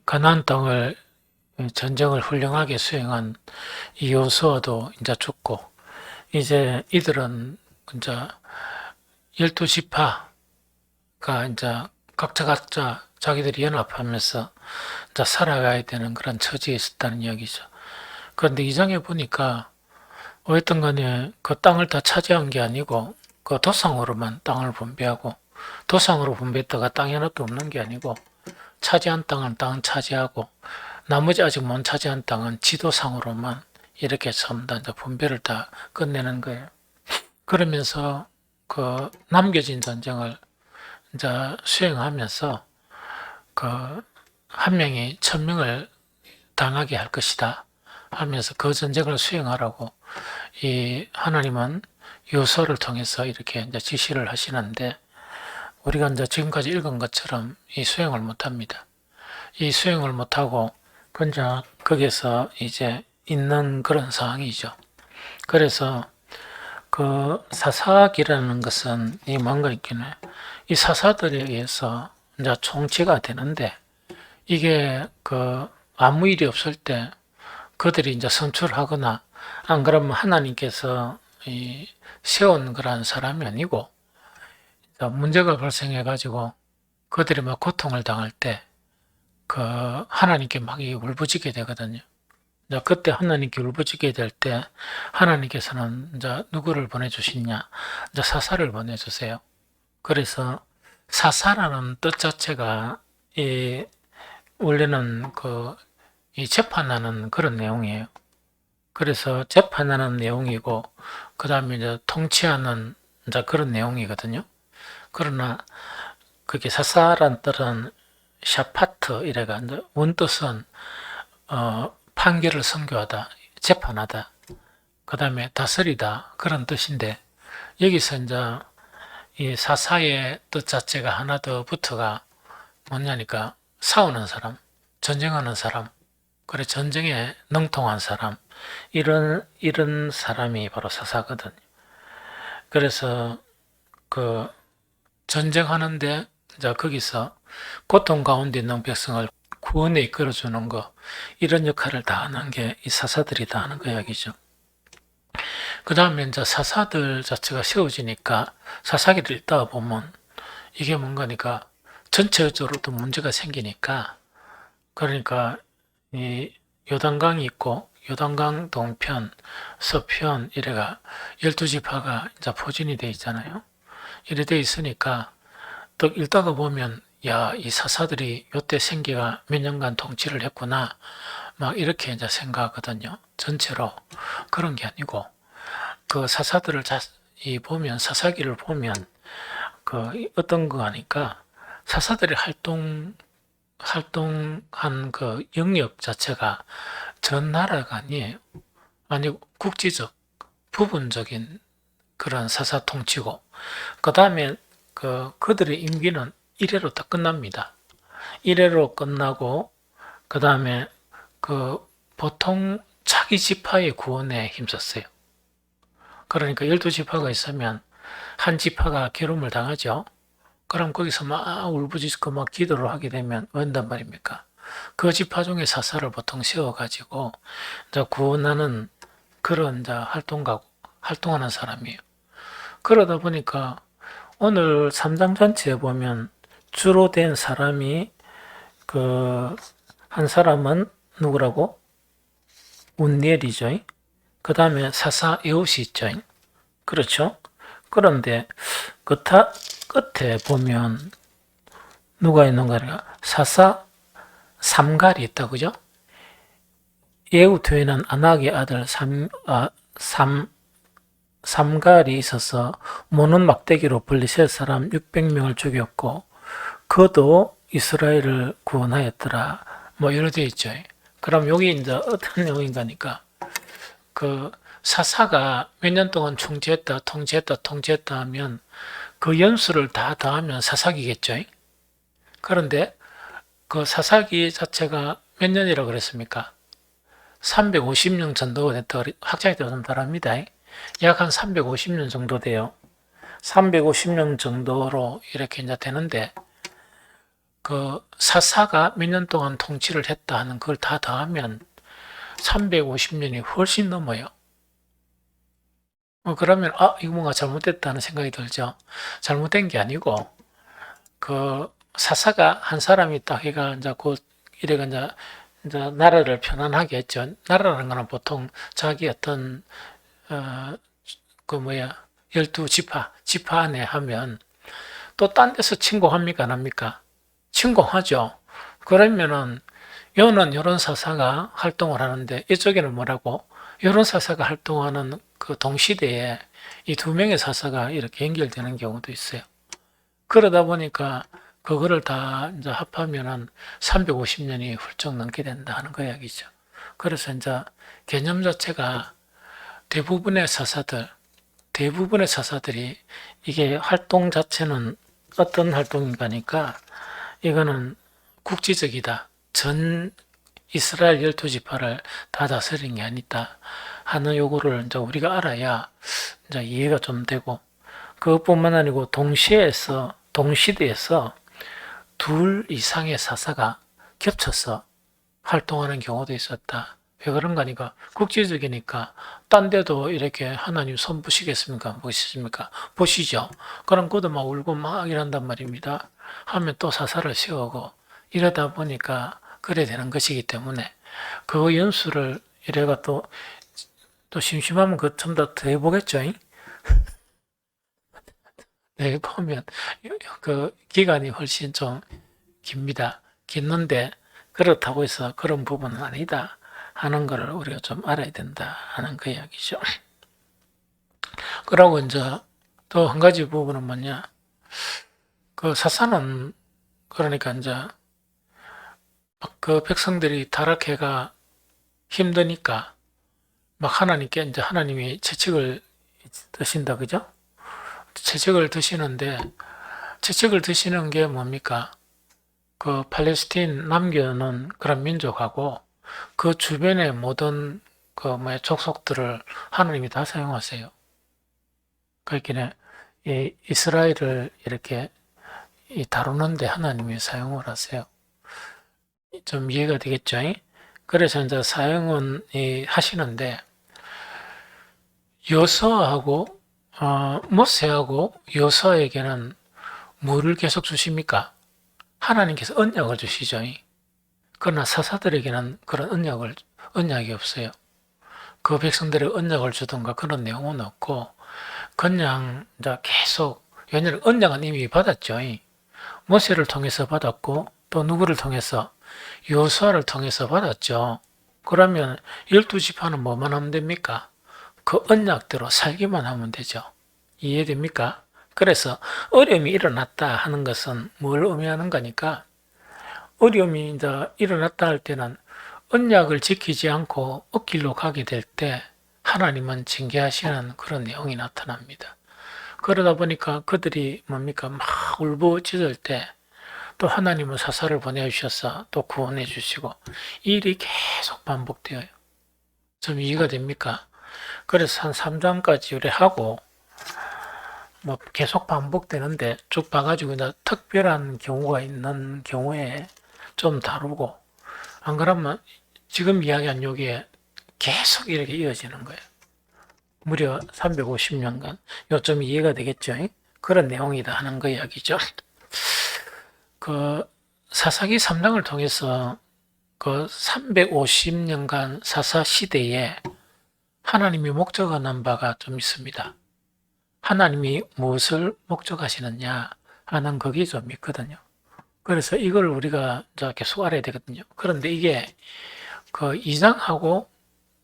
가나안 땅을 전쟁을 훌륭하게 수행한 이 여호수아도 이제 죽고, 이제 이들은 이제 12지파가 이제 각자 자기들이 연합하면서 이제 살아가야 되는 그런 처지에 있었다는 이야기죠. 그런데 이 장에 보니까 어쨌든 간에 그 땅을 다 차지한 게 아니고 그 도상으로만 땅을 분배하고, 도상으로 분배했다가 땅이 하나도 없는 게 아니고 차지한 땅은 땅 차지하고 나머지 아직 못 차지한 땅은 지도상으로만 이렇게 전부 다 이제 분배를 다 끝내는 거예요. 그러면서 그 남겨진 전쟁을 이제 수행하면서 그 한 명이 1000명을 당하게 할 것이다 하면서 그 전쟁을 수행하라고 이 하나님은 요소를 통해서 이렇게 이제 지시를 하시는데, 우리가 이제 지금까지 읽은 것처럼 이 수행을 못 합니다. 이 수행을 못 하고 그냥 거기서 이제 있는 그런 상황이죠. 그래서 그 사사기라는 것은 이 뭔가 있긴 해. 이 사사들에 의해서 이제 총치가 되는데, 이게 그 아무 일이 없을 때 그들이 이제 선출하거나 안 그러면 하나님께서 이 세운 그런 사람이 아니고, 문제가 발생해 가지고 그들이 막 고통을 당할 때 그 하나님께 막 울부짖게 되거든요. 이제 그때 하나님께 울부짖게 될 때 하나님께서는 이제 누구를 보내주시냐, 이제 사사를 보내주세요. 그래서 사사라는 뜻 자체가 이 원래는 이 재판하는 그런 내용이에요. 그래서 재판하는 내용이고, 그 다음에 이제 통치하는 이제 그런 내용이거든요. 그러나 그게 사사란 뜻은 샤파트 이래가 원뜻은 판결을 선고하다, 재판하다, 그 다음에 다스리다 그런 뜻인데, 여기서 이제 이 사사의 뜻 자체가 하나 더 붙어가 뭐냐니까 싸우는 사람, 전쟁하는 사람, 그래 전쟁에 능통한 사람, 이런 사람이 바로 사사거든. 그래서 그 전쟁하는데 이제 거기서 고통 가운데 있는 백성을 구원에 이끌어주는 거, 이런 역할을 다 하는 게 이 사사들이 다 하는 거 이야기죠. 그 다음에 이제 사사들 자체가 세워지니까 사사기를 읽다 보면 이게 뭔가니까 전체적으로도 문제가 생기니까, 그러니까 이 요단강이 있고 요단강 동편, 서편 이래가 12지파가 이제 포진이 돼 있잖아요. 이래 돼 있으니까 또 읽다가 보면 야, 이 사사들이 요때 생기가 몇 년간 통치를 했구나, 막 이렇게 이제 생각하거든요. 전체로. 그런 게 아니고 그 사사들을 보면, 사사기를 보면 그 어떤 거 하니까 사사들이 활동한 그 영역 자체가 전 나라가 아니에요. 아니, 국지적, 부분적인 그런 사사 통치고, 그 다음에 그들의 임기는 1회로 다 끝납니다. 1회로 끝나고, 그 다음에 보통 자기 지파의 구원에 힘썼어요. 그러니까 12지파가 있으면 한 지파가 괴로움을 당하죠. 그럼 거기서 막 울부짖고 막 기도를 하게 되면 웬단 말입니까? 그 지파 중에 사사를 보통 세워가지고 이제 구원하는 그런 이제 활동하는 사람이에요. 그러다 보니까 오늘 3장 전체에 보면 주로 된 사람이 한 사람은 누구라고? 운니엘이죠. 그 다음에 사사 에옷이 있죠. 그렇죠? 그런데 끝에 보면 누가 있는가? 사사 삼갈이 있다, 그죠? 예후 뒤에는 아낙의 아들 삼갈이 있어서 모는 막대기로 블레셋 사람 600명을 죽였고 그도 이스라엘을 구원하였더라. 뭐 이렇게 되어 있죠. 그럼 여기 이제 어떤 내용인가니까 그 사사가 몇 년 동안 통치했다 하면 그 연수를 다 더하면 사사기겠죠. 그런데 그 사사기 자체가 몇 년이라고 그랬습니까? 350년 정도가 됐다고 학자에 따릅니다. 약 한 350년 정도 돼요. 350년 정도로 이렇게 이제 되는데, 그 사사가 몇 년 동안 통치를 했다 하는 그걸 다 더하면 350년이 훨씬 넘어요. 그러면 이거 뭔가 잘못됐다는 생각이 들죠. 잘못된 게 아니고 그 사사가 한 사람이 딱 해가 이제 곧 이래가 이제 나라를 편안하게 했죠. 나라라는 거는 보통 자기 어떤 그 뭐야 12지파 지파 안에 하면 또 딴 데서 침공합니까 안 합니까? 침공하죠. 그러면은 요는 요런 사사가 활동을 하는데 이쪽에는 뭐라고? 요런 사사가 활동하는 그 동시대에 이 두 명의 사사가 이렇게 연결되는 경우도 있어요. 그러다 보니까 그거를 다 이제 합하면은 350년이 훌쩍 넘게 된다 하는 그 이야기죠. 그래서 이제 개념 자체가 대부분의 사사들이 이게 활동 자체는 어떤 활동인가니까 이거는 국지적이다. 전 이스라엘 12지파를 다 다스린 게 아니다 하는 요구를 이제 우리가 알아야 이제 이해가 좀 되고, 그것뿐만 아니고 동시대에서 둘 이상의 사사가 겹쳐서 활동하는 경우도 있었다. 왜 그런가 하니까 국제적이니까 딴 데도 이렇게 하나님 손 보시겠습니까? 보시십니까? 보시죠. 그럼 그도 막 울고 막 이런단 말입니다. 하면 또 사사를 세우고 이러다 보니까 그래 되는 것이기 때문에 그 연수를 이래가 또 심심하면 그 좀 더 해보겠죠. 네, 보면 그 기간이 훨씬 좀 깁니다. 긴는데 그렇다고 해서 그런 부분은 아니다 하는 것을 우리가 좀 알아야 된다 하는 그 이야기죠. 그러고 이제 또 한 가지 부분은 뭐냐, 그 사사는 그러니까 이제 그 백성들이 타락해가 힘드니까 막 하나님께 이제 하나님이 채찍을 드신다, 그죠? 채찍을 드시는데 채찍을 드시는 게 뭡니까? 그 팔레스틴 남겨놓은 그런 민족하고 그 주변의 모든 그 뭐야 족속들을 하나님이 다 사용하세요. 그러니까 이 이스라엘을 이렇게 다루는데 하나님이 사용을 하세요. 좀 이해가 되겠죠? 그래서 이제 사용은 하시는데 여호수아하고 모세하고 여호수아에게는 뭐를 계속 주십니까? 하나님께서 언약을 주시죠. 그러나 사사들에게는 그런 언약이 없어요. 그 백성들의 언약을 주던가 그런 내용은 없고 그냥 이제 계속, 왜냐하면 언약은 이미 받았죠. 모세를 통해서 받았고 또 누구를 통해서? 여호수아를 통해서 받았죠. 그러면 12지파는 뭐만 하면 됩니까? 그 언약대로 살기만 하면 되죠. 이해됩니까? 그래서 어려움이 일어났다 하는 것은 뭘 의미하는 거니까, 어려움이 이제 일어났다 할 때는 언약을 지키지 않고 억길로 가게 될 때 하나님은 징계하시는 그런 내용이 나타납니다. 그러다 보니까 그들이 뭡니까? 막 울부짖을 때 또 하나님은 사사를 보내주셔서 또 구원해 주시고 이 일이 계속 반복되어요. 좀 이해가 됩니까? 그래서 한 3장까지 의뢰하고 뭐 계속 반복되는데 쭉 봐가지고 특별한 경우가 있는 경우에 좀 다루고, 안 그러면 지금 이야기한 요게 계속 이렇게 이어지는 거예요. 무려 350년간. 요점 이해가 되겠죠? 그런 내용이다 하는 거 이야기죠. 그 사사기 3장을 통해서 그 350년간 사사 시대에 하나님이 목적하는 바가 좀 있습니다. 하나님이 무엇을 목적하시느냐 하는 것이 좀 있거든요. 그래서 이걸 우리가 계속 알아야 되거든요. 그런데 이게 그 2장하고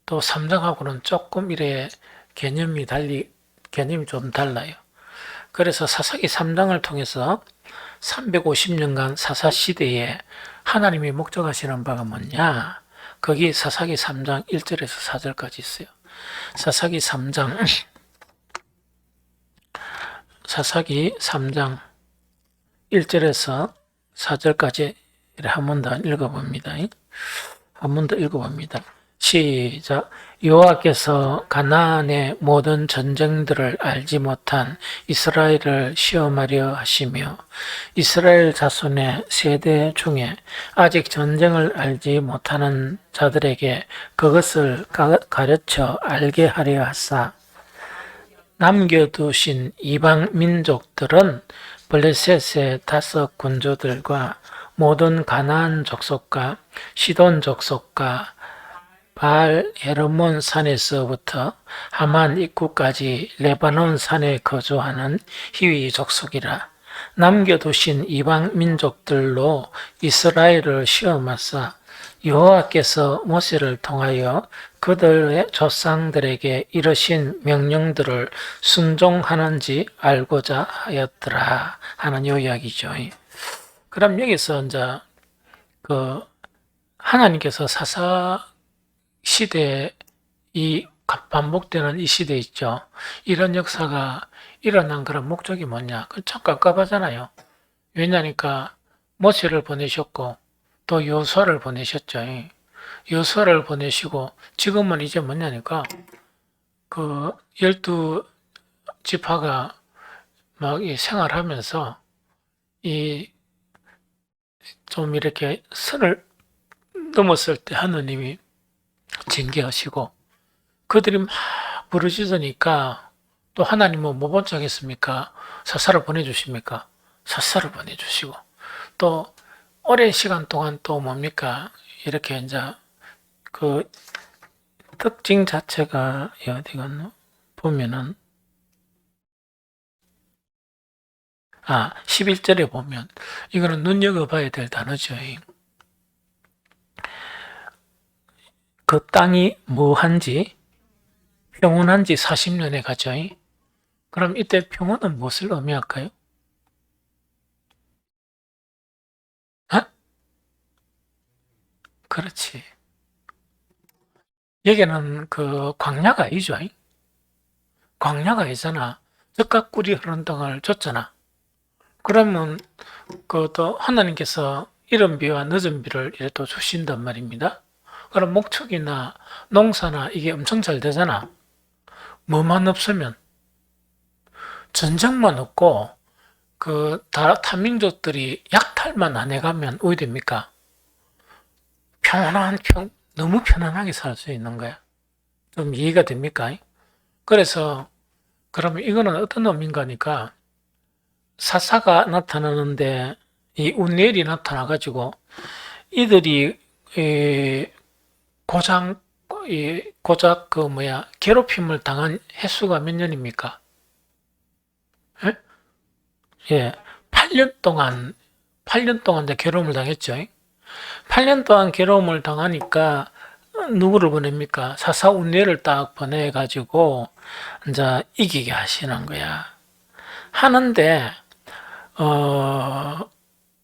또 3장하고는 조금 이래 개념이 좀 달라요. 그래서 사사기 3장을 통해서 350년간 사사 시대에 하나님이 목적하시는 바가 뭐냐? 거기 사사기 3장 1절에서 4절까지 있어요. 사사기 3장 1절에서 4절까지 한 번 더 읽어봅니다. 한 번 더 읽어봅니다. 시작. 여호와께서 가나안의 모든 전쟁들을 알지 못한 이스라엘을 시험하려 하시며 이스라엘 자손의 세대 중에 아직 전쟁을 알지 못하는 자들에게 그것을 가르쳐 알게 하려 하사 남겨두신 이방 민족들은 블레셋의 5 군주들과 모든 가나안 족속과 시돈 족속과 바알 헤르몬 산에서부터 하만 입구까지 레바논 산에 거주하는 히위 족속이라. 남겨두신 이방 민족들로 이스라엘을 시험하사 여호와께서 모세를 통하여 그들의 조상들에게 이르신 명령들을 순종하는지 알고자 하였더라 하는 요약이죠. 그럼 여기서 이제 그 하나님께서 사사 시대, 이 반복되는 이 시대 있죠. 이런 역사가 일어난 그런 목적이 뭐냐? 그 참 깝깝하잖아요. 왜냐니까 모세를 보내셨고 또 여호수아를 보내셨죠. 여호수아를 보내시고 지금은 이제 뭐냐니까 그 12지파가 막 이 생활하면서 이 좀 이렇게 선을 넘었을 때 하느님이 징계하시고 그들이 막 부르짖으니까 또 하나님은 뭐 본척했습니까? 사사를 보내주십니까? 사사를 보내주시고 또 오랜 시간 동안 또 뭡니까? 이렇게 이제 그 특징 자체가 어디 갔노? 보면은 11절에 보면 이거는 눈여겨봐야 될 단어죠. 그 땅이 뭐한지 평온한지 40년에 가죠. 그럼 이때 평온은 무엇을 의미할까요? 그렇지. 여기는 그 광야가 아니죠. 광야가 아니잖아. 젖과 꿀이 흐르는 땅을 줬잖아. 그러면 그또 하나님께서 이른 비와 늦은 비를 이렇게 또 주신단 말입니다. 그럼 목축이나 농사나 이게 엄청 잘 되잖아. 뭐만 없으면 전쟁만 없고 그 타민족들이 약탈만 안 해가면 어디 됩니까? 너무 편안하게 살 수 있는 거야. 좀 이해가 됩니까? 그래서 그러면 이거는 어떤 의미인가니까 사사가 나타나는데 이 운니엘이 나타나가지고 이들이 고작 괴롭힘을 당한 횟수가 몇 년입니까? 예? 예, 8년 동안 괴로움을 당했죠. 8년 동안 괴로움을 당하니까 누구를 보냅니까? 사사 운니엘을 딱 보내가지고 이제 이기게 하시는 거야. 하는데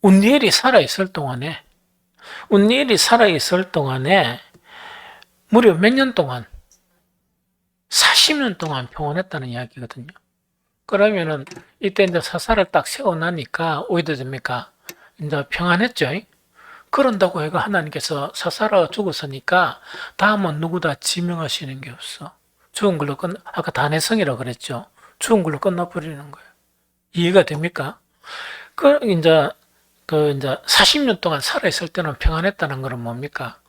운니엘이 살아있을 동안에 무려 몇 년 동안 40년 동안 평온했다는 이야기거든요. 그러면은 이때 이제 사사를 딱 세워나니까 오히려 됩니까? 이제 평안했죠. 그런다고 해가 하나님께서 사사라가 죽었으니까 다음은 누구다 지명하시는 게 없어. 죽은 걸로 아까 단해성이라고 그랬죠. 죽은 걸로 끝나버리는 거예요. 이해가 됩니까? 이제 40년 동안 살아있을 때는 평안했다는 것은 뭡니까?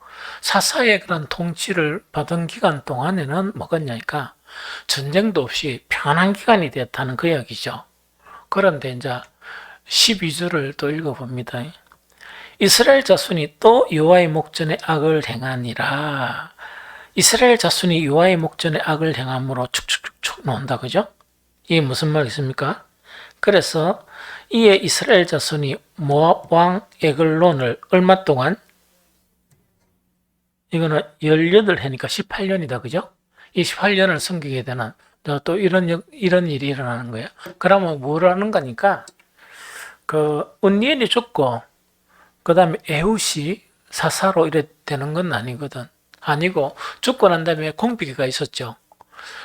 사사의 그런 통치를 받은 기간 동안에는 뭐겠냐니까 전쟁도 없이 평안한 기간이 됐다는 그 이야기죠. 그런데 이제 12절을 또 읽어봅니다. 이스라엘 자손이 또 여호와의 목전에 악을 행하니라. 이스라엘 자손이 여호와의 목전에 악을 행함으로 축축축축 나온다, 그죠? 이게 무슨 말이십니까? 그래서 이에 이스라엘 자손이 모압 왕 에글론을 얼마 동안? 이거는 18해니까 18년이다, 그죠? 이 18년을 섬기게 되는 또 이런 일이 일어나는 거예요. 그러면 뭘 하는 거니까 운니엘이 죽고 그 다음에 에훗이 사사로 이래 되는 건 아니거든. 아니고 죽고 난 다음에 공비기가 있었죠.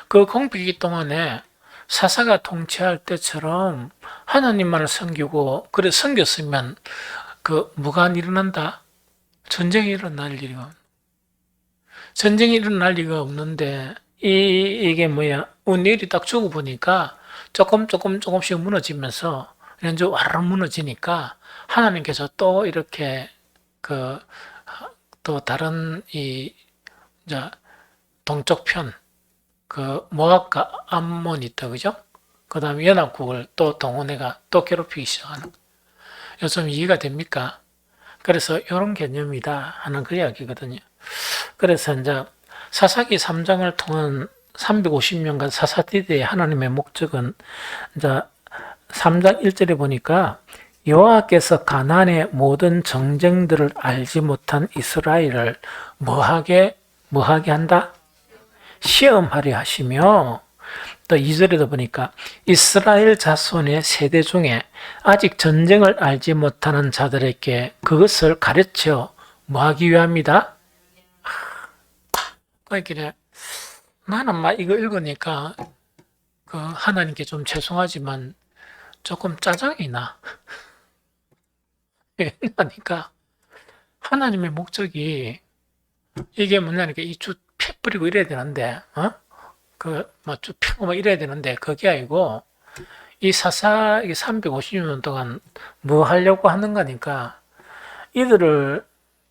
그 공비기 동안에 사사가 통치할 때처럼 하나님만을 섬기고 그래 섬겼으면 뭐가 일어난다? 전쟁이 일어날 일이고 전쟁이 일어날 리가 없는데 이게 뭐야 운율이 딱 주고 보니까 조금씩 무너지면서 이제 와르르 무너지니까 하나님께서 또 이렇게 그 또 다른 이 이제 동쪽 편 그 모압과 암몬이 있다 그죠? 그 다음에 연합국을 또 동원해가 또 괴롭히기 시작하는 요즘 이해가 됩니까? 그래서 이런 개념이다 하는 그 이야기거든요. 그래서 이제 사사기 3장을 통한 350년간 사사디드의 하나님의 목적은 이제 3장 1절에 보니까 여호와께서 가나안의 모든 정쟁들을 알지 못한 이스라엘을 뭐하게 한다? 시험하려 하시며 또 2절에도 보니까 이스라엘 자손의 세대 중에 아직 전쟁을 알지 못하는 자들에게 그것을 가르쳐 뭐하기 위함이다? 그러니까 나는 막 이거 읽으니까 그 하나님께 좀 죄송하지만 조금 짜증이 나. 그러니까 하나님의 목적이 이게 뭐냐니까 이주 패 뿌리고 이래야 되는데, 그뭐주 펴고 막 이래야 되는데 그게 아니고 이 사사 이게 350년 동안 뭐 하려고 하는 거니까 이들을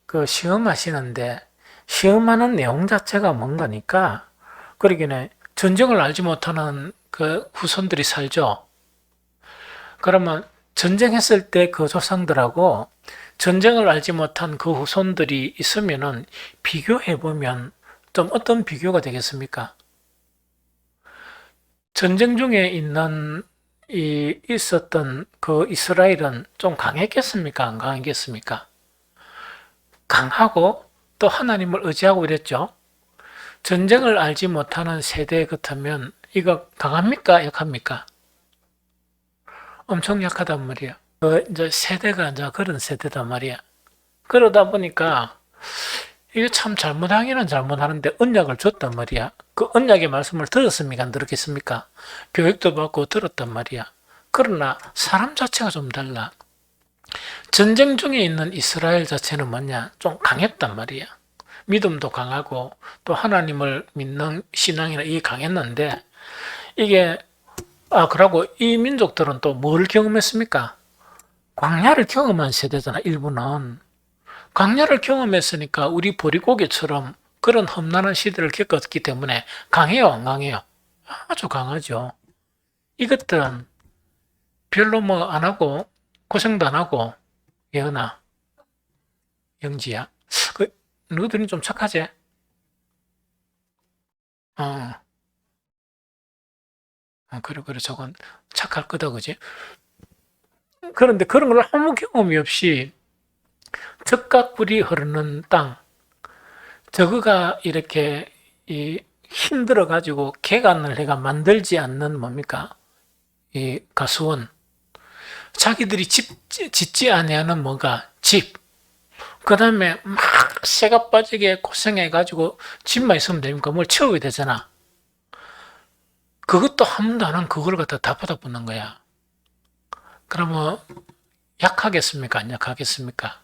그 시험하시는데 시험하는 내용 자체가 뭔가니까 그러기는 전쟁을 알지 못하는 그 후손들이 살죠. 그러면 전쟁했을 때 그 조상들하고 전쟁을 알지 못한 그 후손들이 있으면은 비교해 보면 좀 어떤 비교가 되겠습니까? 전쟁 중에 있었던 그 이스라엘은 좀 강했겠습니까? 안 강했겠습니까? 강하고 또 하나님을 의지하고 이랬죠. 전쟁을 알지 못하는 세대 같으면 이거 강합니까? 약합니까? 엄청 약하단 말이야. 이제 세대가 이제 그런 세대단 말이야. 그러다 보니까 이게 참 잘못하기는 잘못하는데 언약을 줬단 말이야. 그 언약의 말씀을 들었습니까? 안 들었겠습니까? 교육도 받고 들었단 말이야. 그러나 사람 자체가 좀 달라. 전쟁 중에 있는 이스라엘 자체는 뭐냐? 좀 강했단 말이야. 믿음도 강하고 또 하나님을 믿는 신앙이나 이게 강했는데 이게 그러고 이 민족들은 또 뭘 경험했습니까? 광야를 경험한 세대잖아. 일부는 광야를 경험했으니까 우리 보리고개처럼 그런 험난한 시대를 겪었기 때문에 강해요, 안 강해요? 아주 강하죠. 이것들은 별로 뭐 안 하고 고생도 안 하고 예은아, 영지야, 너희들은 좀 착하지? 어, 그래, 저건 착할 거다, 그지? 그런데 그런 걸 아무 경험이 없이 적각불이 흐르는 땅, 저거가 이렇게 힘들어 가지고 개간을 해가 만들지 않는 뭡니까? 이 가수원. 자기들이 짓지 아니하는 뭐가 집. 그 다음에 막 새가 빠지게 고생해 가지고 집만 있으면 됩니까? 뭘 채워야 되잖아. 그것도 한 번도 안 한 그걸 갖다 다 받아붙는 거야. 그러면 약하겠습니까? 안 약하겠습니까?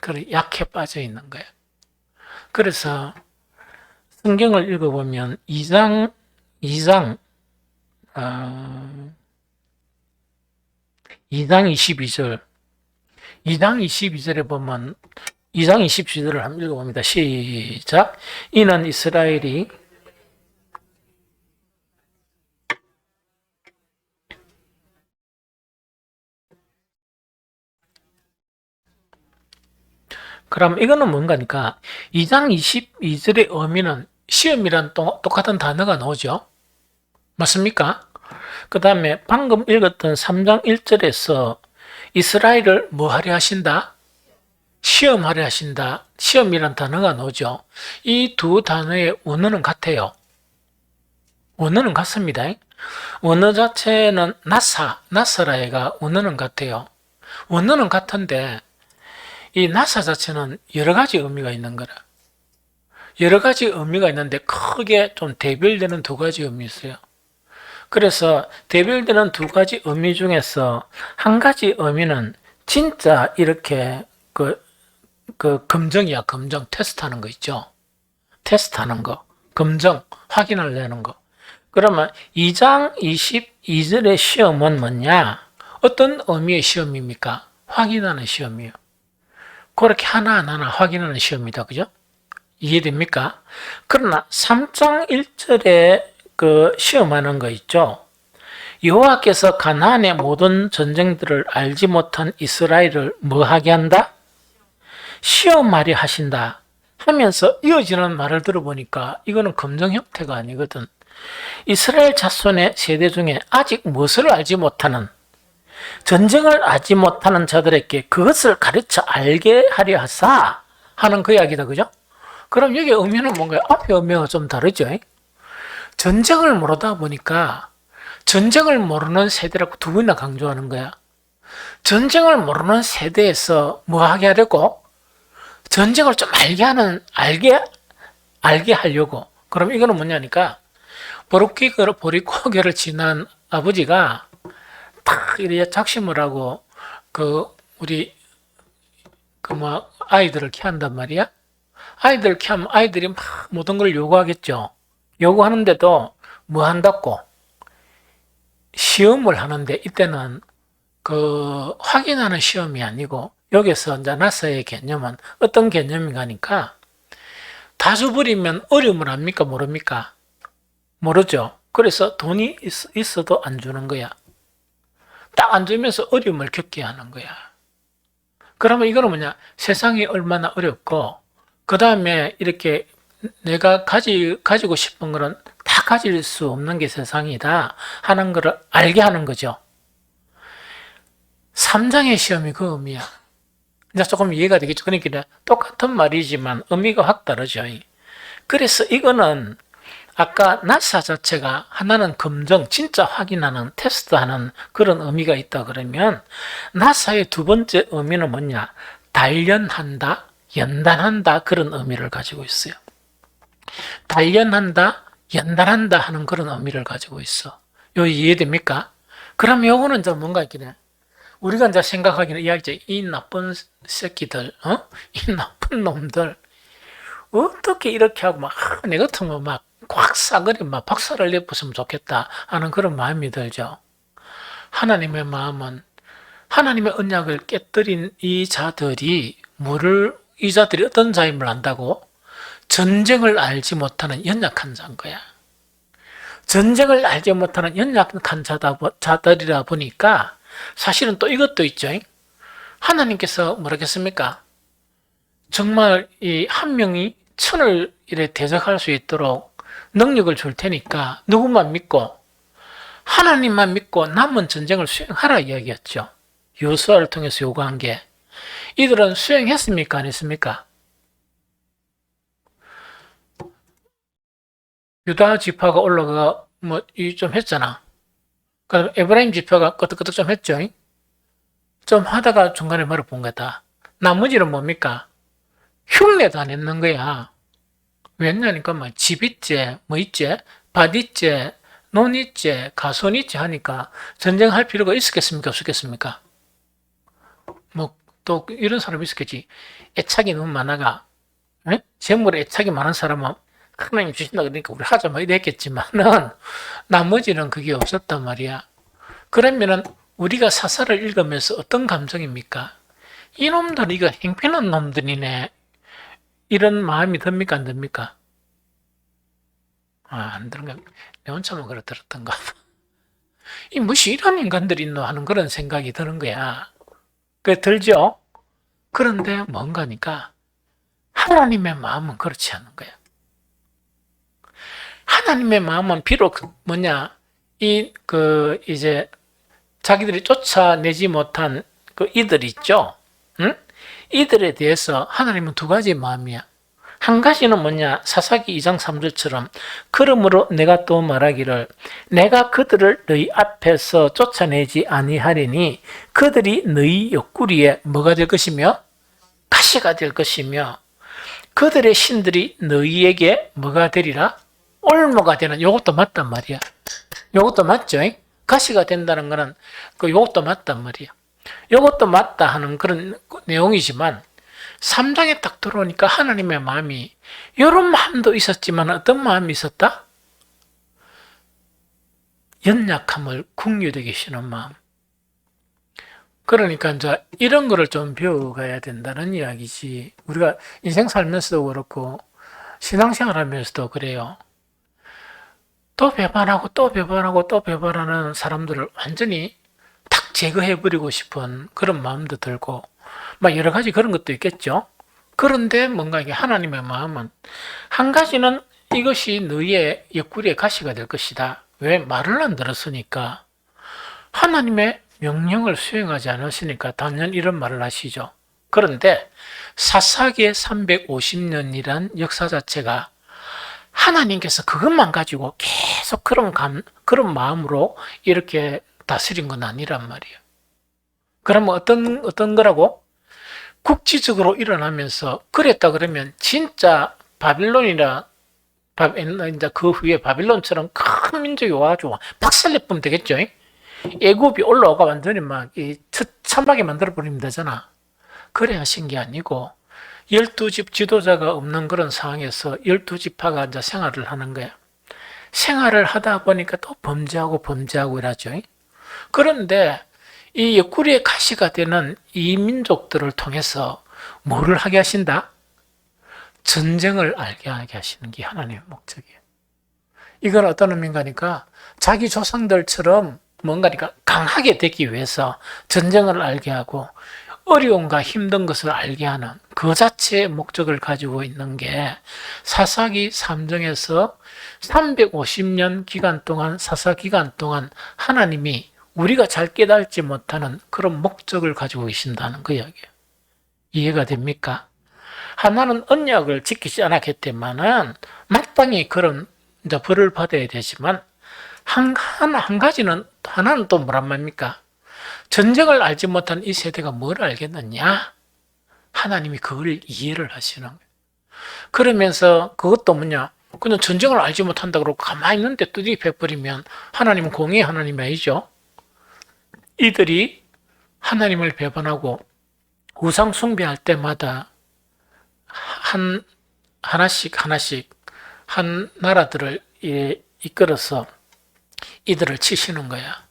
그래, 약해 빠져 있는 거야. 그래서 성경을 읽어보면 2장 22절 2장 22절에 보면 2장 22절을 한번 읽어봅니다. 시작. 이는 이스라엘이 그럼 이거는 뭔가니까 2장 22절의 의미는 시험이란 똑같은 단어가 나오죠. 맞습니까? 그 다음에 방금 읽었던 3장 1절에서 이스라엘을 뭐 하려 하신다? 시험하려 하신다. 시험이란 단어가 나오죠. 이 두 단어의 원어는 같아요. 원어는 같습니다. 원어 자체는 나사라가 원어는 같아요. 원어는 같은데 이 나사 자체는 여러 가지 의미가 있는 거라. 여러 가지 의미가 있는데 크게 좀 대별되는 두 가지 의미 있어요. 그래서 대별되는 두 가지 의미 중에서 한 가지 의미는 진짜 이렇게 그 검정이야, 검정. 테스트하는 거 있죠. 테스트하는 거. 검정, 확인을 내는 거. 그러면 2장 22절의 시험은 뭐냐? 어떤 의미의 시험입니까? 확인하는 시험이에요. 그렇게 하나하나 확인하는 시험이다. 그죠? 이해됩니까? 그러나 3장 1절에 그 시험하는 거 있죠. 여호와께서 가나안의 모든 전쟁들을 알지 못한 이스라엘을 뭐 하게 한다? 시험하려 하신다 하면서 이어지는 말을 들어보니까 이거는 검정 형태가 아니거든. 이스라엘 자손의 세대 중에 아직 무엇을 알지 못하는, 전쟁을 알지 못하는 자들에게 그것을 가르쳐 알게 하려 하사 하는 그 이야기다. 그죠? 그럼 여기 의미는 뭔가요? 앞에 의미가 좀 다르죠. 전쟁을 모르다 보니까 전쟁을 모르는 세대라고 두 번이나 강조하는 거야. 전쟁을 모르는 세대에서 뭐 하게 하려고? 전쟁을 좀 알게 하려고. 그럼 이거는 뭐냐니까, 보릿고개를 지난 아버지가 탁 이렇게 작심을 하고, 아이들을 키한단 말이야? 아이들을 키하면 아이들이 막 모든 걸 요구하겠죠. 요구하는데도 뭐 한다고? 시험을 하는데 이때는 그 확인하는 시험이 아니고 여기서 이제 나사의 개념은 어떤 개념인가 하니까 다 줘버리면 어려움을 압니까? 모릅니까? 모르죠. 그래서 돈이 있어도 안 주는 거야. 딱 안 주면서 어려움을 겪게 하는 거야. 그러면 이거는 뭐냐? 세상이 얼마나 어렵고 그 다음에 이렇게 내가 가지고 싶은 거는 다 가질 수 없는 게 세상이다 하는 거를 알게 하는 거죠. 3장의 시험이 그 의미야. 이제 조금 이해가 되겠죠. 그러니까 똑같은 말이지만 의미가 확 다르죠. 그래서 이거는 아까 나사 자체가 하나는 검정, 진짜 확인하는, 테스트하는 그런 의미가 있다 그러면 나사의 두 번째 의미는 뭐냐? 단련한다, 연단한다 그런 의미를 가지고 있어요. 단련한다, 연단한다 하는 그런 의미를 가지고 있어. 요 이해됩니까? 그럼 요거는 좀 뭔가 있긴 우리가 이제 생각하기는 이 나쁜 새끼들, 이 나쁜 놈들, 어떻게 이렇게 하고 내 같으면 꽉 싸그리 박살을 내부으면 좋겠다 하는 그런 마음이 들죠. 하나님의 마음은 하나님의 언약을 깨뜨린 이 자들이 어떤 자임을 안다고? 전쟁을 알지 못하는 연약한 자인 거야. 전쟁을 알지 못하는 연약한 자들이라 보니까 사실은 또 이것도 있죠. 하나님께서 뭐라겠습니까? 정말 이 한 명이 천을 이래 대적할 수 있도록 능력을 줄 테니까 누구만 믿고 하나님만 믿고 남은 전쟁을 수행하라 이야기였죠. 여호수아를 통해서 요구한 게 이들은 수행했습니까? 안 했습니까? 유다 지파가 올라가 좀 했잖아. 그다음 에브라임 지파가 끄덕끄덕 좀 했죠. 좀 하다가 중간에 말을 본 거다. 나머지는 뭡니까? 흉내도 안 했는 거야. 왜냐니까 집 있지, 있지, 밭 있지, 논 있지, 가손 있지 하니까 전쟁할 필요가 있었겠습니까? 없었겠습니까? 또 이런 사람이 있었겠지. 애착이 너무 많아가, 재물에 애착이 많은 사람은 하나님 주신다 그러니까 우리 하자 이랬겠지만은 나머지는 그게 없었단 말이야. 그러면은 우리가 사사를 읽으면서 어떤 감정입니까? 이놈들 이거 행패는 놈들이네. 이런 마음이 듭니까? 안 듭니까? 안 드는가? 내 혼자만 그래 들었던가. 이 무시 이런 인간들이 있노 하는 그런 생각이 드는 거야. 그게 들죠? 그런데 뭔가니까 하나님의 마음은 그렇지 않은 거야. 하나님의 마음은 비록 이제 자기들이 쫓아내지 못한 이들 있죠? 응? 이들에 대해서 하나님은 두 가지 마음이야. 한 가지는 사사기 2장 3절처럼 그러므로 내가 또 말하기를 내가 그들을 너희 앞에서 쫓아내지 아니하리니 그들이 너희 옆구리에 뭐가 될 것이며 가시가 될 것이며 그들의 신들이 너희에게 뭐가 되리라? 올무가 되는. 요것도 맞단 말이야. 요것도 맞죠? 가시가 된다는 거는 요것도 맞단 말이야. 요것도 맞다 하는 그런 내용이지만 3장에 딱 들어오니까 하나님의 마음이 이런 마음도 있었지만 어떤 마음이 있었다? 연약함을 긍휼히 여기시는 마음. 그러니까 이제 이런 거를 좀 배워가야 된다는 이야기지. 우리가 인생 살면서도 그렇고 신앙생활 하면서도 그래요. 또 배반하고 또 배반하고 또 배반하는 사람들을 완전히 탁 제거해버리고 싶은 그런 마음도 들고 막 여러 가지 그런 것도 있겠죠. 그런데 뭔가 이게 하나님의 마음은 한 가지는 이것이 너희의 옆구리의 가시가 될 것이다. 왜? 말을 안 들었으니까. 하나님의 명령을 수행하지 않았으니까 당연 이런 말을 하시죠. 그런데 사사기의 350년이란 역사 자체가 하나님께서 그것만 가지고 계속 그런 마음으로 이렇게 다스린 건 아니란 말이에요. 그러면 어떤 거라고? 국지적으로 일어나면서 그랬다 그러면 진짜 바빌론이나 이제 그 후에 바빌론처럼 큰 민족이 와가지고 박살내면 되겠죠. 애굽이 올라오가 완전히 막 천막에 만들어버리면 되잖아. 그래 하신 게 아니고 12집 지도자가 없는 그런 상황에서 12지파가 이제 생활을 하는 거야. 생활을 하다 보니까 또 범죄하고 이러죠. 그런데 이 옆구리에 가시가 되는 이 민족들을 통해서 뭐를 하게 하신다? 전쟁을 알게 하게 하시는 게 하나님의 목적이에요. 이건 어떤 의미인가니까 자기 조상들처럼 뭔가니까 강하게 되기 위해서 전쟁을 알게 하고 어려움과 힘든 것을 알게 하는 그 자체의 목적을 가지고 있는 게 사사기 3장에서 350년 기간 동안 사사 기간 동안 하나님이 우리가 잘 깨닫지 못하는 그런 목적을 가지고 계신다는 그 이야기예요. 이해가 됩니까? 하나는 언약을 지키지 않았겠지만은 마땅히 그런 이제 벌을 받아야 되지만 한 하나는 또 뭐란 말입니까? 전쟁을 알지 못한 이 세대가 뭘 알겠느냐? 하나님이 그걸 이해를 하시는 거예요. 그러면서 그것도 뭐냐? 그냥 전쟁을 알지 못한다 그러고 가만히 있는데 뚜디 베버리면 하나님은 공의 하나님이 아니죠. 이들이 하나님을 배반하고 우상 숭배할 때마다 하나씩 한 나라들을 이끌어서 이들을 치시는 거야.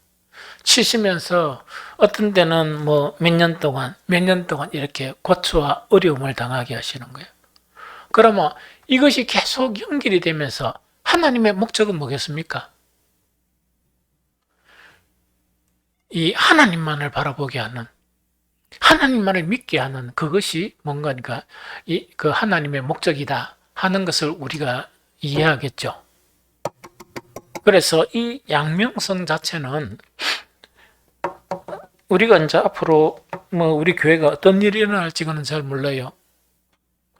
치시면서 어떤 때는 뭐 몇 년 동안 이렇게 고초와 어려움을 당하게 하시는 거예요. 그러면 이것이 계속 연결이 되면서 하나님의 목적은 뭐겠습니까? 이 하나님만을 바라보게 하는, 하나님만을 믿게 하는 그것이 뭔가니까 그 하나님의 목적이다 하는 것을 우리가 이해하겠죠. 그래서 이 양명성 자체는 우리가 이제 앞으로 뭐 우리 교회가 어떤 일이 일어날지는 잘 몰라요.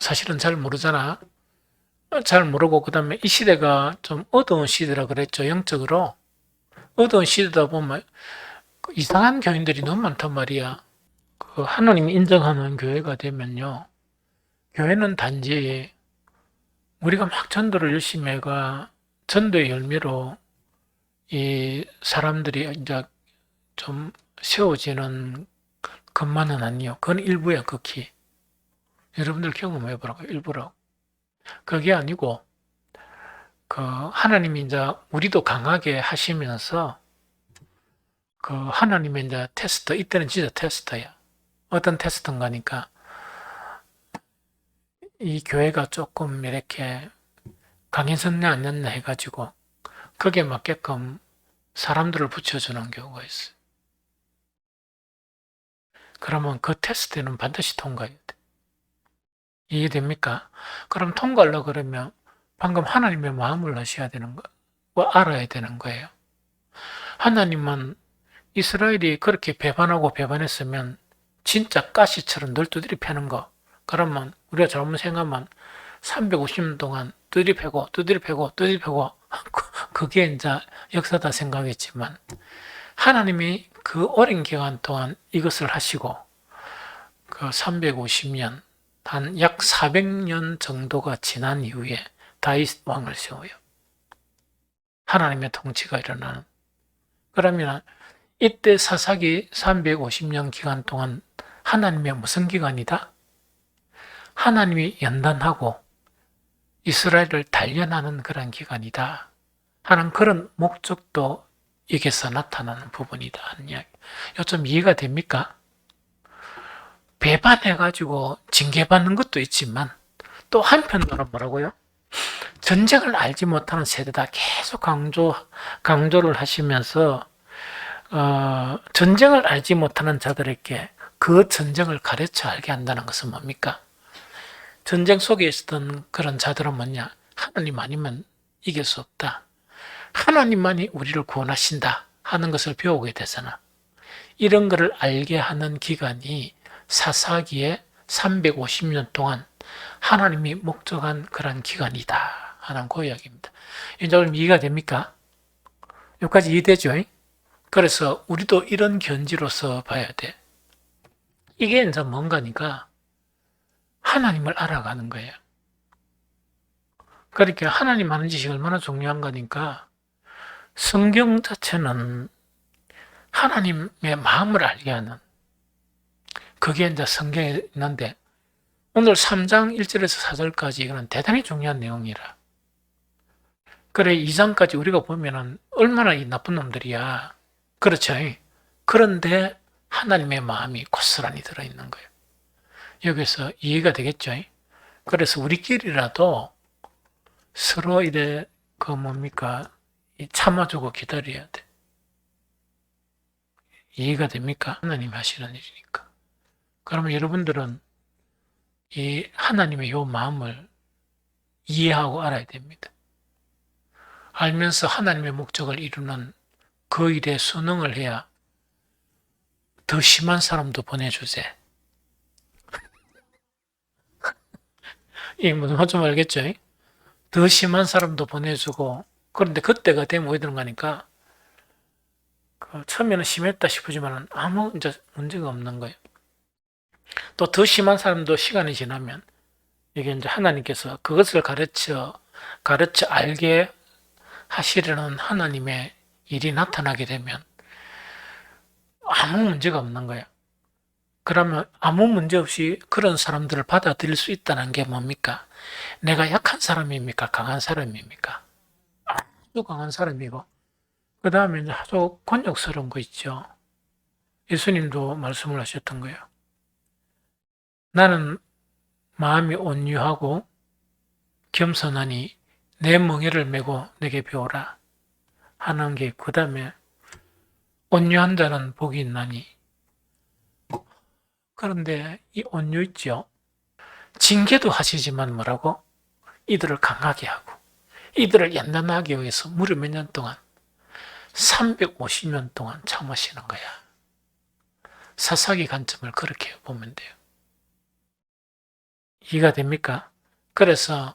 사실은 잘 모르잖아. 잘 모르고 그다음에 이 시대가 좀 어두운 시대라 그랬죠. 영적으로 어두운 시대다 보면 이상한 교인들이 너무 많단 말이야. 그 하나님이 인정하는 교회가 되면요, 교회는 단지 우리가 막 전도를 열심히 해가 전도의 열매로 이 사람들이 이제 좀 세워지는 것만은 아니요. 그건 일부야, 극히. 여러분들 경험해보라고, 일부라고. 그게 아니고, 그, 하나님이 이제 우리도 강하게 하시면서, 그, 하나님의 이제 테스트, 이때는 진짜 테스트야. 어떤 테스트인가니까, 이 교회가 조금 이렇게 강해졌냐, 안 했냐 해가지고, 거기에 맞게끔 사람들을 붙여주는 경우가 있어요. 그러면 그 테스트는 반드시 통과해야 돼. 이해됩니까? 그럼 통과하려고 그러면 방금 하나님의 마음을 아셔야 되는 거, 알아야 되는 거예요. 하나님은 이스라엘이 그렇게 배반했으면 진짜 가시처럼 늘 두드리 패는 거. 그러면 우리가 잘못 생각하면 350년 동안 두드리 패고 그게 이제 역사다 생각했지만 하나님이 그 오랜 기간 동안 이것을 하시고 그 350년 한 약 400년 정도가 지난 이후에 다윗 왕을 세워요. 하나님의 통치가 일어나는. 그러면 이때 사사기 350년 기간 동안 하나님의 무슨 기간이다? 하나님이 연단하고 이스라엘을 단련하는 그런 기간이다 하는 그런 목적도 여기서 나타나는 부분이다 하는 이야기. 이거 좀 이해가 됩니까? 배반해가지고 징계받는 것도 있지만 또 한편으로는 뭐라고요? 전쟁을 알지 못하는 세대다 계속 강조를 하시면서 전쟁을 알지 못하는 자들에게 그 전쟁을 가르쳐 알게 한다는 것은 뭡니까? 전쟁 속에 있었던 그런 자들은 뭐냐? 하나님 아니면 이길 수 없다. 하나님만이 우리를 구원하신다 하는 것을 배우게 되잖아. 이런 것을 알게 하는 기간이 사사기에 350년 동안 하나님이 목적한 그런 기간이다 하는 그 이야기입니다. 이제 좀 이해가 됩니까? 여기까지 이해되죠? 그래서 우리도 이런 견지로서 봐야 돼. 이게 이제 뭔가니까 하나님을 알아가는 거예요. 그러니까 하나님 하는 짓이 얼마나 중요한 거니까 성경 자체는 하나님의 마음을 알게 하는 그게 이제 성경에 있는데 오늘 3장 1절에서 4절까지 이거는 대단히 중요한 내용이라. 그래 2장까지 우리가 보면은 얼마나 이 나쁜 놈들이야. 그렇죠. 그런데 하나님의 마음이 고스란히 들어있는 거예요. 여기서 이해가 되겠죠. 그래서 우리끼리라도 서로 이래 참아주고 기다려야 돼. 이해가 됩니까? 하나님이 하시는 일이니까. 그러면 여러분들은 이 하나님의 요 마음을 이해하고 알아야 됩니다. 알면서 하나님의 목적을 이루는 그 일에 순응을 해야 더 심한 사람도 보내주세. 이 무슨 말 좀 알겠죠? 더 심한 사람도 보내주고 그런데 그때가 되면 왜 들어가니까 처음에는 심했다 싶으지만 아무 이제 문제가 없는 거예요. 또 더 심한 사람도 시간이 지나면 이게 이제 하나님께서 그것을 가르쳐 알게 하시려는 하나님의 일이 나타나게 되면 아무 문제가 없는 거야. 그러면 아무 문제 없이 그런 사람들을 받아들일 수 있다는 게 뭡니까? 내가 약한 사람입니까? 강한 사람입니까? 아주 강한 사람이고 그 다음에 이제 아주 곤욕스러운 거 있죠. 예수님도 말씀을 하셨던 거예요. 나는 마음이 온유하고 겸손하니 내 멍에를 메고 내게 배우라 하는 게 그 다음에 온유한 자는 복이 있나니. 그런데 이 온유 있죠. 징계도 하시지만 뭐라고? 이들을 강하게 하고 이들을 연단하기 위해서 무려 몇 년 동안 350년 동안 참으시는 거야. 사사기 관점을 그렇게 보면 돼요. 이해가 됩니까? 그래서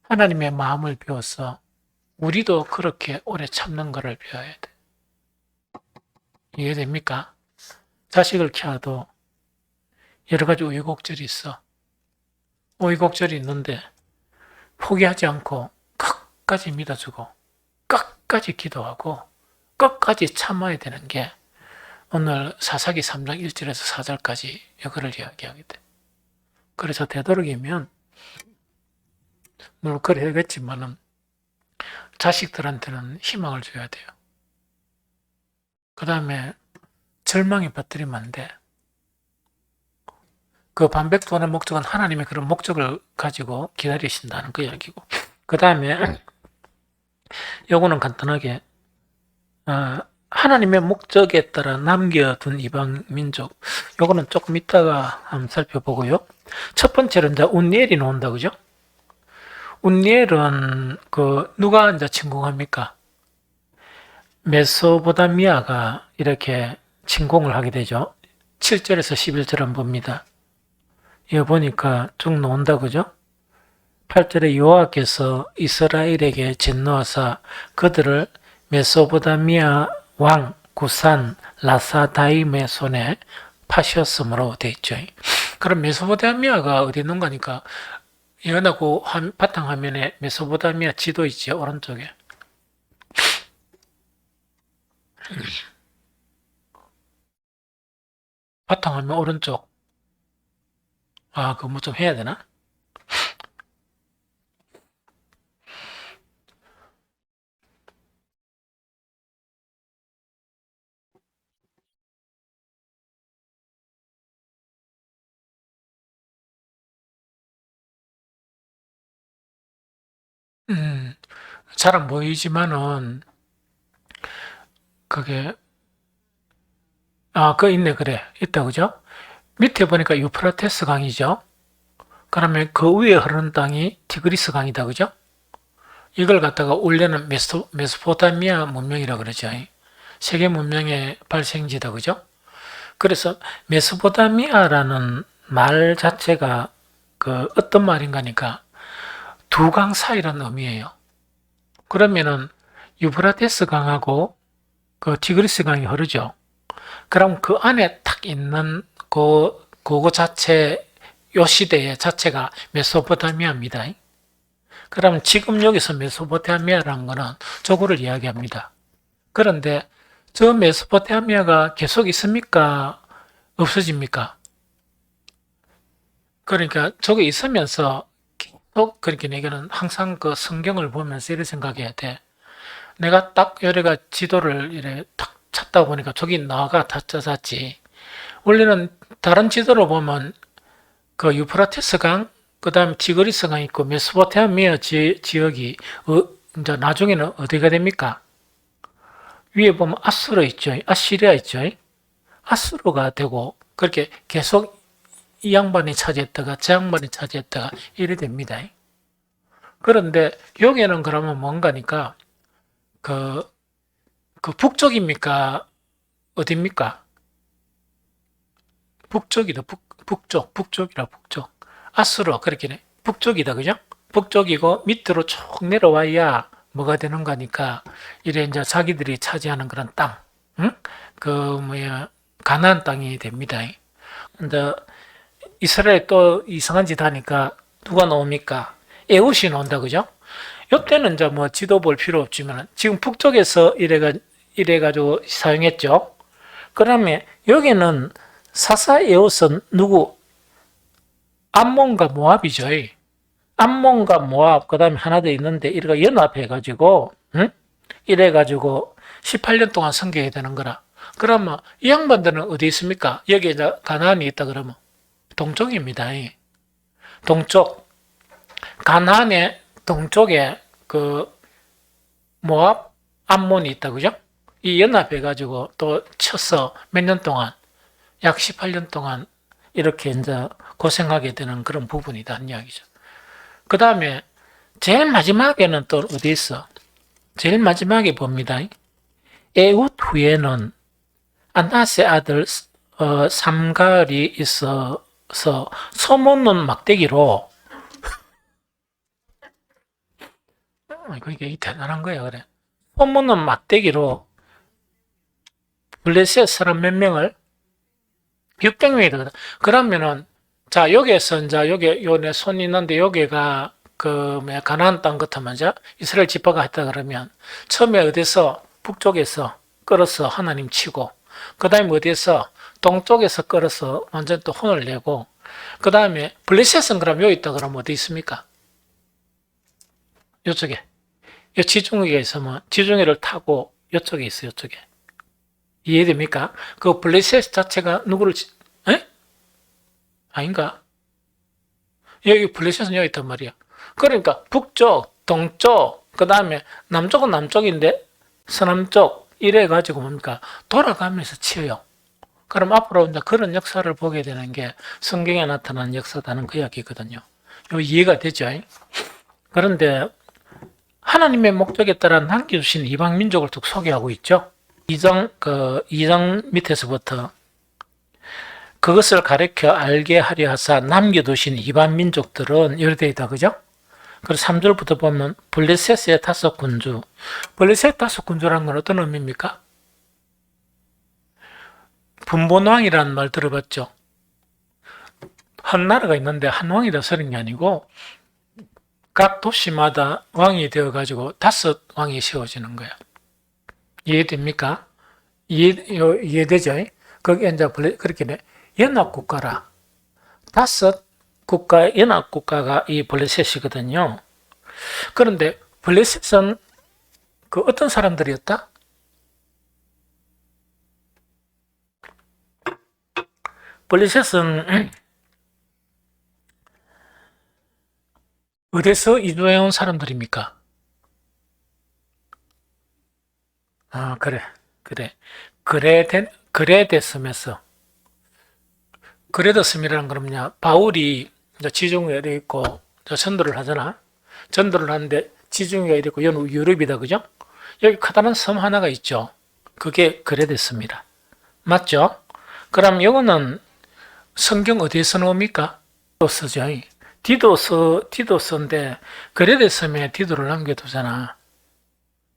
하나님의 마음을 배워서 우리도 그렇게 오래 참는 것을 배워야 돼. 이해됩니까? 자식을 키워도 여러 가지 우여곡절이 있어. 우여곡절이 있는데 포기하지 않고 끝까지 믿어주고 끝까지 기도하고 끝까지 참아야 되는 게 오늘 사사기 3장 1절에서 4절까지 이거를 이야기하게 돼. 그래서 되도록이면 물론 그래야겠지만은 자식들한테는 희망을 줘야 돼요. 그 다음에 절망에 빠뜨리면 안 돼. 그 반백도원의 목적은 하나님의 그런 목적을 가지고 기다리신다는 그 이야기고. 그 다음에 요거는 간단하게 하나님의 목적에 따라 남겨둔 이방 민족. 요거는 조금 이따가 한번 살펴보고요. 첫 번째로 이제 운니엘이 나온다, 그죠? 운니엘은 누가 이제 침공합니까? 메소포타미아가 이렇게 침공을 하게 되죠. 7절에서 11절 한번 봅니다. 이거 보니까 쭉 나온다, 그죠? 8절에 여호와께서 이스라엘에게 진노하사 그들을 메소포타미아 왕 구산 라사다임의 손에 파셨으므로 돼 있죠. 그럼 메소포타미아가 어디 있는 거니까 연하고 바탕화면에 메소포타미아 지도 있죠, 오른쪽에. 바탕화면 오른쪽. 그거 뭐 좀 해야 되나? 잘 안 보이지만은 그게 그 있네. 그래. 있다. 그죠? 밑에 보니까 유프라테스 강이죠. 그러면 그 위에 흐르는 땅이 티그리스 강이다. 그죠? 이걸 갖다가 원래는 메소포타미아 문명이라 그러죠. 세계 문명의 발생지다. 그죠? 그래서 메소포타미아라는 말 자체가 그 어떤 말인가니까 두 강 사이라는 의미예요. 그러면은 유프라테스 강하고 그 티그리스 강이 흐르죠. 그럼 그 안에 탁 있는 그거 자체, 요 시대의 자체가 메소포타미아입니다. 그럼 지금 여기서 메소포타미아라는 거는 저거를 이야기합니다. 그런데 저 메소포타미아가 계속 있습니까? 없어집니까? 그러니까 저게 있으면서 계속 그렇게 내게는 항상 그 성경을 보면서 이렇게 생각해야 돼. 내가 딱 여기가 지도를 이래 탁 찾다 보니까 저기 나가 다 찾았지. 원래는 다른 지도로 보면 그 유프라테스 강, 그 다음에 티그리스 강 있고 메소포타미아 지역이 이제 나중에는 어디가 됩니까? 위에 보면 아수르 있죠. 아시리아 있죠. 아수르가 되고 그렇게 계속 이 양반이 차지했다가 저 양반이 차지했다가 이래 됩니다. 그런데 여기는 그러면 뭔가니까 그, 그 북쪽입니까? 어딥니까? 북쪽이다. 북쪽이라 북쪽. 아수르 그렇게 북쪽이다. 그죠? 북쪽이고 밑으로 쭉 내려와야 뭐가 되는 거니까 이래 이제 자기들이 차지하는 그런 땅, 응? 그 뭐야 가나안 땅이 됩니다. 이제 이스라엘 또 이상한 짓 하니까 누가 나옵니까? 에웃이 나온다. 그죠? 이때는 이제 뭐 지도 볼 필요 없지만 지금 북쪽에서 이래가지고 사용했죠. 그다음에 여기는 사사 에웃은 누구? 암몬과 모압이죠. 암몬과 모압 그다음에 하나 더 있는데 이래가 연합해가지고 응? 이래가지고 18년 동안 섬겨야 되는 거라. 그러면 이 양반들은 어디 있습니까? 여기 이제 가나안이 있다 그러면 동쪽입니다. 동쪽 가나안의 동쪽에 그 모압 암몬이 있다 그죠? 이 연합해가지고 또 쳐서 몇 년 동안 약 18년 동안 이렇게 이제 고생하게 되는 그런 부분이다 이야기죠. 그 다음에 제일 마지막에는 또 어디 있어? 제일 마지막에 봅니다. 에웃 후에는 안나스의 아들 삼갈이 있어서 소문은 막대기로 이게 대단한 거야 그래. 소문은 막대기로 블레셋 사람 몇 명을 600명이 되거든. 그러면은 자 여기에서 이제 여기 요내 손 있는데 여기가 그 뭐야 가나안 땅 같으면 이제 이스라엘 지파가 했다 그러면 처음에 어디서 북쪽에서 끌어서 하나님 치고 그 다음에 어디에서 동쪽에서 끌어서 완전 또 혼을 내고 그 다음에 블레셋은 그럼 여기 있다 그러면 어디 있습니까? 이쪽에 이 지중해에 있으면 지중해를 타고 이쪽에 있어요. 이쪽에 이해됩니까? 그 블레셋 자체가 누구를 에? 아닌가? 여기 블레셋은 여기 있단 말이야. 그러니까 북쪽, 동쪽, 그 다음에 남쪽은 남쪽인데 서남쪽 이래 가지고 뭡니까? 돌아가면서 치어요. 그럼 앞으로 이제 그런 역사를 보게 되는 게 성경에 나타난 역사다는 그 이야기거든요. 요 이해가 되죠? 그런데 하나님의 목적에 따라 남겨주신 이방 민족을 쭉 소개하고 있죠. 2장 밑에서부터 그것을 가르쳐 알게 하려 하사 남겨두신 이방 민족들은 여러 대이다. 그죠? 그리고 3절부터 보면 블레셋의 5군주. 블레셋 5군주라는 건 어떤 의미입니까? 분본왕이라는 말 들어봤죠? 한 나라가 있는데 한 왕이라 서는 게 아니고 각 도시마다 왕이 되어가지고 5왕이 세워지는 거야. 이해됩니까? 이해되죠? 거기에 이제 그렇게 돼. 연합국가라. 5국가, 연합국가가 이 블레셋이거든요. 그런데 블레셋은 그 어떤 사람들이었다? 블레셋은 어디서 이주해온 사람들입니까? 아, 그래, 그래. 그레데스면서. 그레데스이라는 건 뭐냐? 바울이 이제 지중해에 있고, 전도를 하잖아. 전도를 하는데 지중해가 있고, 여는 유럽이다, 그죠? 여기 커다란 섬 하나가 있죠. 그게 그레데스입니다. 맞죠? 그럼 이거는 성경 어디에서 나옵니까? 디도스죠. 디도스인데, 그레데스에 디도를 남겨두잖아.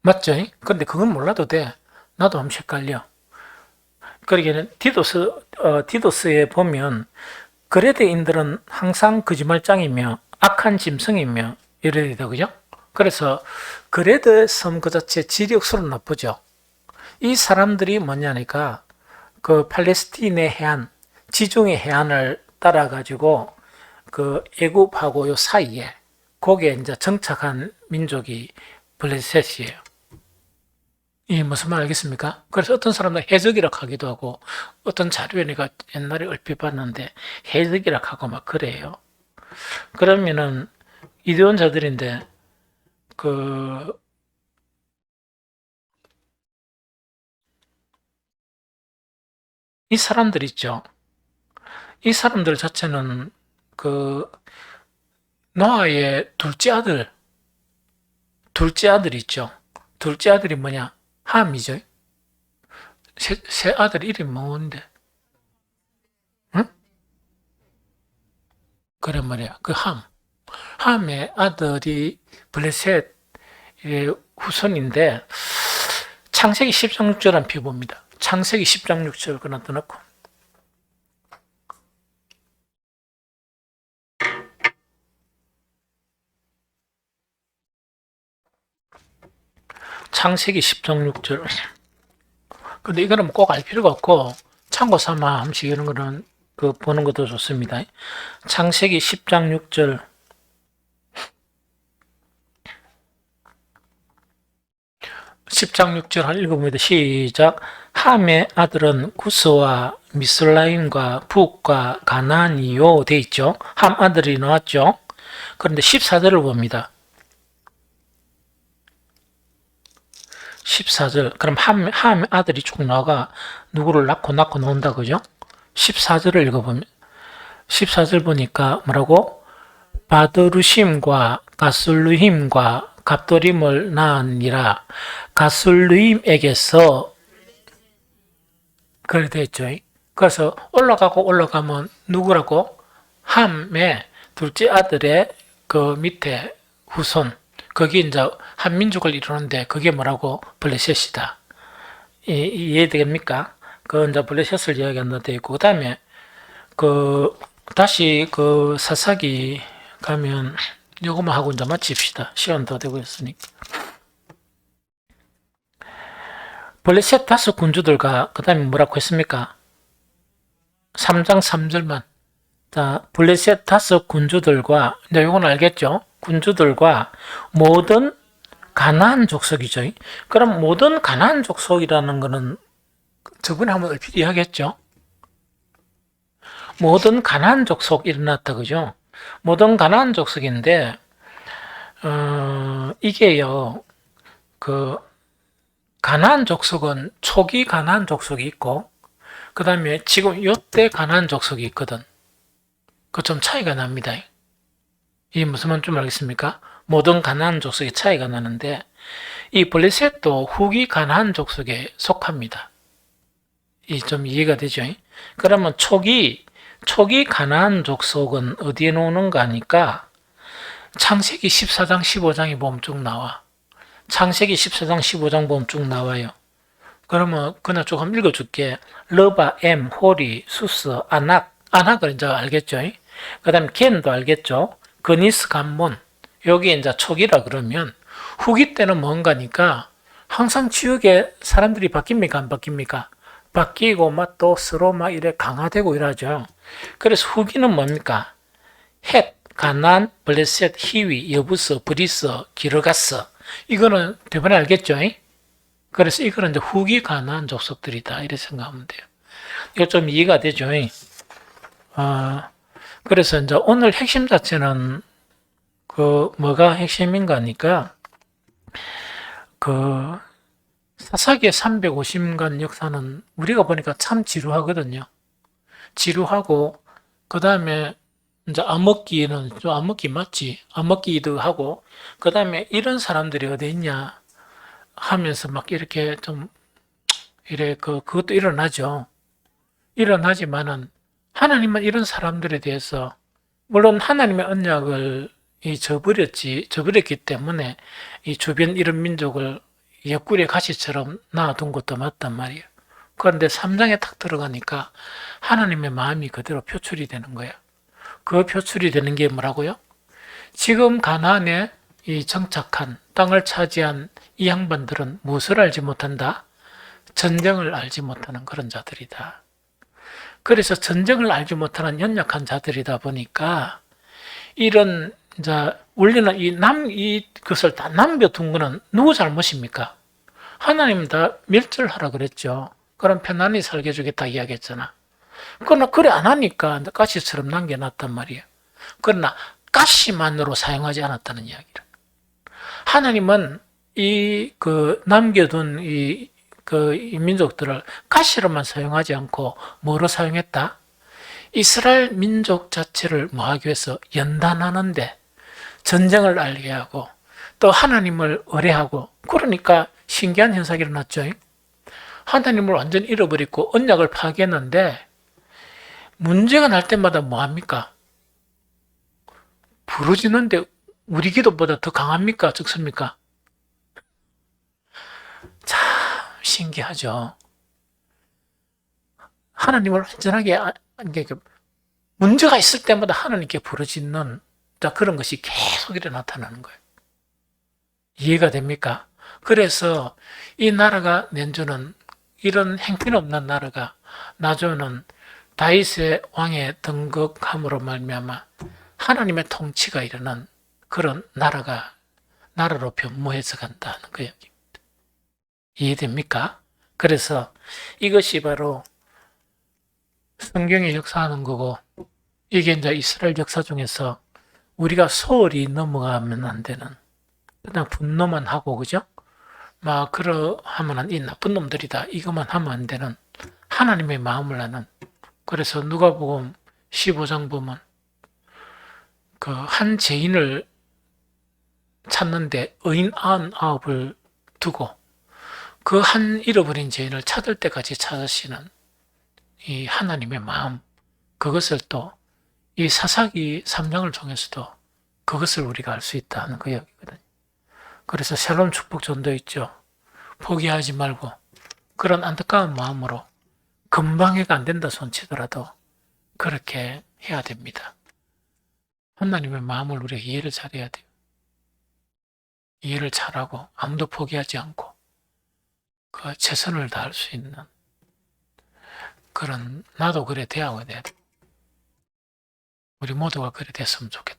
맞죠? 그런데 그건 몰라도 돼. 나도 한번 헷갈려. 그러기에는 디도스에 보면 그레드인들은 항상 거짓말장이며 악한 짐승이며 이래야 되다, 그죠? 그래서 그레드 섬 그 자체 지력수로 나쁘죠. 이 사람들이 뭐냐니까 그 팔레스틴의 해안, 지중해 해안을 따라가지고 그 애굽하고 요 사이에 거기에 이제 정착한 민족이 블레셋이에요. 이 무슨 말 알겠습니까? 그래서 어떤 사람들 해적이라 하기도 하고 어떤 자료에 내가 옛날에 얼핏 봤는데 해적이라 하고 막 그래요. 그러면은 이대원자들인데 그 이 사람들 있죠. 이 사람들 자체는 그 노아의 둘째 아들 있죠. 둘째 아들이 뭐냐? 함이죠. 세 아들 이름이 뭔데? 응? 그래 말이야. 그 함의 아들이 블레셋의 후손인데 창세기 10장 6절 한 표 봅니다. 창세기 10장 6절 그나 떠놓고 창세기 10장 6절. 근데 이거는 꼭 알 필요가 없고 참고 삼아 함식 이런 거는 그 보는 것도 좋습니다. 창세기 10장 6절. 10장 6절 한 읽어봅니다. 시작. 함의 아들은 구스와 미슬라임과 북과 가나안이요 돼 있죠. 함 아들이 나왔죠. 그런데 14절을 봅니다. 14절. 그럼 함의 아들이 쭉 나가 누구를 낳고 나온다 그죠? 14절을 읽어보면 14절 보니까 뭐라고? 바드루심과 가슬루힘과 갑도림을 낳으니라. 가슬루임에게서 그래 됐죠. 그래서 올라가면 누구라고? 함의 둘째 아들의 그 밑에 후손. 거기 이제 한민족을 이루는데 그게 뭐라고? 블레셋이다. 이해됩니까? 그 이제 블레셋을 이야기한다 돼 있고 그다음에 그 다시 그 사사기 가면 요거만 하고 이제 마칩시다. 시간 더 되고 있으니까. 블레셋 다섯 군주들과 그 다음에 뭐라고 했습니까? 3장 3절만. 자, 블레셋 다섯 군주들과 이제 요건 알겠죠? 군주들과 모든 가나안 족속이죠. 그럼 모든 가나안 족속이라는 거는 저번에 한번 얼핏 이야기했죠? 모든 가나안 족속 일어났다 그죠? 모든 가나안 족속인데 이게요. 그 가나안 족속은 초기 가나안 족속이 있고 그 다음에 지금 요때 가나안 족속이 있거든. 그 좀 차이가 납니다. 이 무슨 말인지 알겠습니까? 모든 가나안 족속이 차이가 나는데 이 블레셋도 후기 가나안 족속에 속합니다. 이 좀 이해가 되죠? 그러면 초기 가나안 족속은 어디에 놓는가 하니까 창세기 14장 15장에 보면 쭉 나와. 창세기 14장 15장 보면 쭉 나와요. 그러면 그냥 조금 읽어줄게. 러바, 엠, 호리, 수스, 안악을 이제 알겠죠? 그 다음에 겐도 알겠죠? 그니스, 감몬. 여기 이제 초기라 그러면 후기 때는 뭔가니까 항상 지역에 사람들이 바뀝니까? 안 바뀝니까? 바뀌고 막 또 서로 막 이래 강화되고 이러죠. 그래서 후기는 뭡니까? 헷, 가난, 블레셋, 히위, 여부스, 브리스, 기르가스. 이거는 대번에 알겠죠? 그래서 이거는 이제 후기 가나안 족속들이다. 이렇게 생각하면 돼요. 이거 좀 이해가 되죠? 그래서 이제 오늘 핵심 자체는 그 뭐가 핵심인가 하니까 그 사사기의 350년 역사는 우리가 보니까 참 지루하거든요. 지루하고, 그 다음에 이제 암흑기는 좀 암흑기 맞지? 암흑기도 하고, 그 다음에 이런 사람들이 어디 있냐 하면서 막 이렇게 좀 이래 그것도 일어나죠. 일어나지만은 하나님은 이런 사람들에 대해서 물론 하나님의 언약을 저버렸기 때문에 이 주변 이런 민족을 옆구리에 가시처럼 놔둔 것도 맞단 말이에요. 그런데 3장에 탁 들어가니까 하나님의 마음이 그대로 표출이 되는 거예요. 그 표출이 되는 게 뭐라고요? 지금 가나안에 이 정착한 땅을 차지한 이 양반들은 무엇을 알지 못한다? 전쟁을 알지 못하는 그런 자들이다. 그래서 전쟁을 알지 못하는 연약한 자들이다 보니까 이런 이제 원래는 이것을 다 남겨둔 거는 누구 잘못입니까? 하나님 다 멸절하라 그랬죠. 그럼 편안히 살게 해주겠다 이야기했잖아. 그러나 그래 안 하니까 가시처럼 남겨놨단 말이에요. 그러나 가시만으로 사용하지 않았다는 이야기를. 하나님은 남겨둔 이 민족들을 가시로만 사용하지 않고 뭐로 사용했다? 이스라엘 민족 자체를 뭐하기 위해서 연단하는데 전쟁을 알게 하고 또 하나님을 의뢰하고 그러니까 신기한 현상이 일어났죠. 하나님을 완전히 잃어버리고 언약을 파괴했는데 문제가 날 때마다 뭐합니까? 부르짖는데 우리 기도보다 더 강합니까? 적습니까? 참 신기하죠. 하나님을 완전하게 문제가 있을 때마다 하나님께 부르짖는 그런 것이 계속 나타나는 거예요. 이해가 됩니까? 그래서 이 나라가 낸주는 이런 행편없는 나라가 나주는 다윗의 왕의 등극함으로 말미암아 하나님의 통치가 일어난 그런 나라로 변모해서 간다는 그 얘기입니다. 이해됩니까? 그래서 이것이 바로 성경의 역사하는 거고 이게 이제 이스라엘 역사 중에서 우리가 소홀히 넘어가면 안 되는 그냥 분노만 하고 그죠? 막 그러하면 이 나쁜 놈들이다 이것만 하면 안 되는 하나님의 마음을 아는 그래서 누가복음 15장 보면 그 한 죄인을 찾는데 의인 99을 두고 그 한 잃어버린 죄인을 찾을 때까지 찾으시는 이 하나님의 마음 그것을 또 이 사사기 3장을 통해서도 그것을 우리가 알 수 있다는 그 이야기거든요. 그래서 샬롬 축복 전도 있죠. 포기하지 말고 그런 안타까운 마음으로 금방 해가 안 된다 손치더라도 그렇게 해야 됩니다. 하나님의 마음을 우리가 이해를 잘해야 돼요. 이해를 잘하고 아무도 포기하지 않고 그 최선을 다할 수 있는 그런 나도 그래 돼야 돼. 우리 모두가 그래 됐으면 좋겠다.